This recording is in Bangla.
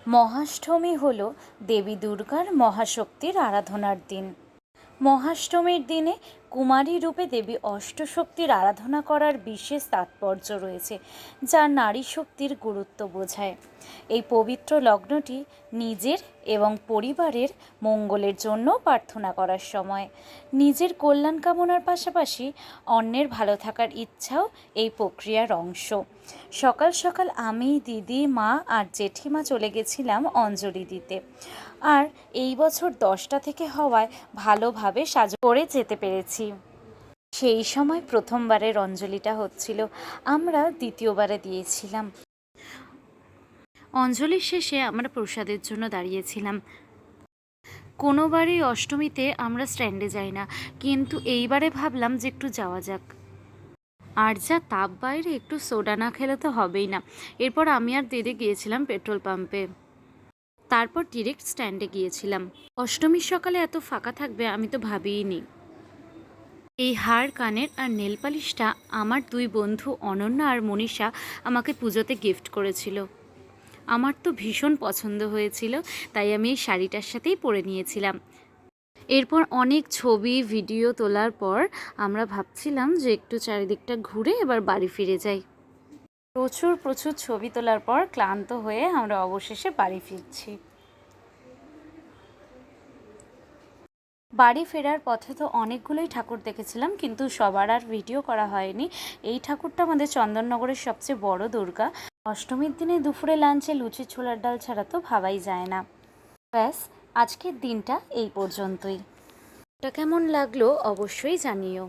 মহাষ্টমী হল দেবী দুর্গার মহাশক্তির আরাধনার দিন। মহাষ্টমীর দিনে কুমারী রূপে দেবী অষ্টশক্তির আরাধনা করার বিশেষ তাৎপর্য রয়েছে, যা নারী শক্তির গুরুত্ব বোঝায়। এই পবিত্র লগ্নটি নিজের এবং পরিবারের মঙ্গলের জন্য প্রার্থনা করার সময়। নিজের কল্যাণ কামনার পাশাপাশি অন্যের ভালো থাকার ইচ্ছাও এই প্রক্রিয়ার অংশ। সকাল সকাল আমি, দিদি, মা আর জেঠিমা চলে গেছিলাম অঞ্জলি দিতে। আর এই বছর 10টা থেকে হওয়ায় ভালোভাবে সাজ করে যেতে পেরেছি। সেই সময় প্রথমবারের অঞ্জলিটা হচ্ছিল, আমরা দ্বিতীয়বারে দিয়েছিলাম। অঞ্জলির শেষে আমরা প্রসাদের জন্য দাঁড়িয়েছিলাম। কোনোবারই অষ্টমীতে আমরা স্ট্যান্ডে যাই না, কিন্তু এইবারে ভাবলাম যে একটু যাওয়া যাক। আর যা তাপ বাইরে, একটু সোডা না খেলে তো হবেই না। এরপর আমি আর দিদি গিয়েছিলাম পেট্রোল পাম্পে, তারপর ডিরেক্ট স্ট্যান্ডে গিয়েছিলাম। অষ্টমীর সকালে এত ফাঁকা থাকবে আমি তো ভাবিইনি। এই হার, কানের আর নেল পালিশটা আমার দুই বন্ধু অনন্যা আর মনীষা আমাকে পুজোতে গিফট করেছিল। আমার তো ভীষণ পছন্দ হয়েছিল, তাই আমি এই শাড়িটার সাথেই পরে নিয়েছিলাম। এরপর অনেক ছবি ভিডিও তোলার পর আমরা ভাবছিলাম যে একটু চারিদিকটা ঘুরে এবার বাড়ি ফিরে যাই। প্রচুর ছবি তোলার পর ক্লান্ত হয়ে আমরা অবশেষে বাড়ি ফিরছি। বাড়ি ফেরার পথে তো অনেকগুলোই ঠাকুর দেখেছিলাম, কিন্তু সবার আর ভিডিও করা হয়নি। এই ঠাকুরটা আমাদের চন্দননগরের সবচেয়ে বড় দুর্গা। অষ্টমীর দিনে দুপুরে লাঞ্চে লুচি ছোলার ডাল ছাড়া তো ভাবাই যায় না। ব্যাস, আজকের দিনটা এই পর্যন্তই। এটা কেমন লাগলো অবশ্যই জানিও।